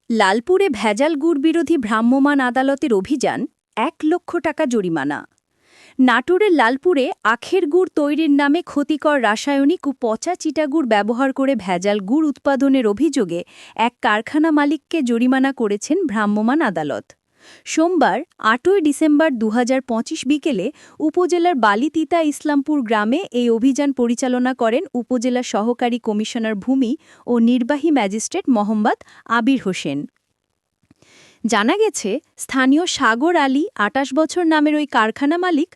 লালপুরে ভেজাল গুড় বিরোধী ভ্রাম্যমাণ আদালতের অভিযান ১,০০,০০০ টাকা জরিমানা। নাটোরের লালপুরে আখের গুড় তৈরির নামে ক্ষতিকর রাসায়নিক ও পচা চিটাগুড় ব্যবহার করে ভেজাল গুড় উৎপাদনের অভিযোগে এক কারখানা মালিককে জরিমানা করেছেন ভ্রাম্যমাণ আদালত। সোমবার ৮ই ডিসেম্বর ২০২৫ বিকেলে উপজেলার বালিতিতা ইসলামপুর গ্রামে এই অভিযান পরিচালনা করেন উপজেলা সহকারী কমিশনার ভূমি ও নির্বাহী ম্যাজিস্ট্রেট মোহাম্মদ আবির হোসেন। জানা গেছে, স্থানীয় সাগর আলী ২৮ বছর নামের ওই কারখানা মালিক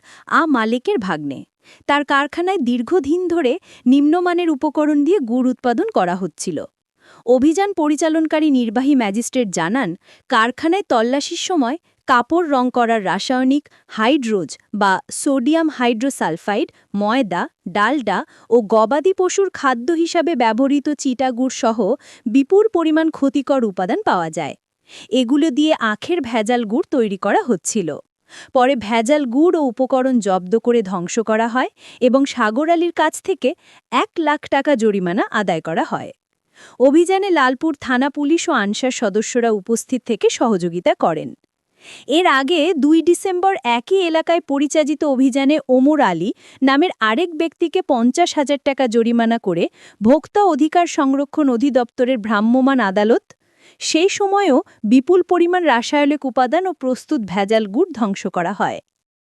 মালেকের ভাগ্নে। তার কারখানায় দীর্ঘদিন ধরে নিম্নমানের উপকরণ দিয়ে গুড় উৎপাদন করা হচ্ছিল। অভিযান পরিচালনকারী নির্বাহী ম্যাজিস্ট্রেট জানান, কারখানায় তল্লাশির সময় কাপড় রং করার রাসায়নিক হাইড্রোজ বা সোডিয়াম হাইড্রোসালফাইড, ময়দা, ডালডা ও গবাদি পশুর খাদ্য হিসাবে ব্যবহৃত চিটাগুড় সহ বিপুল পরিমাণ ক্ষতিকর উপাদান পাওয়া যায়। এগুলো দিয়ে আখের ভেজাল গুড় তৈরি করা হচ্ছিল। পরে ভেজাল গুড় ও উপকরণ জব্দ করে ধ্বংস করা হয় এবং সাগর আলীর কাছ থেকে ১,০০,০০০ টাকা জরিমানা আদায় করা হয়। অভিযানে লালপুর থানা পুলিশ ও আনসার সদস্যরা উপস্থিত থেকে সহযোগিতা করেন। এর আগে ২ ডিসেম্বর একই এলাকায় পরিচালিত অভিযানে ওমর আলী নামের আরেক ব্যক্তিকে ৫০,০০০ টাকা জরিমানা করে ভোক্তা অধিকার সংরক্ষণ অধিদপ্তরের ভ্রাম্যমাণ আদালত সেই সময়েও বিপুল পরিমাণ রাসায়নিক উপাদান ও প্রস্তুত ভেজাল গুড় ধ্বংস করা হয়।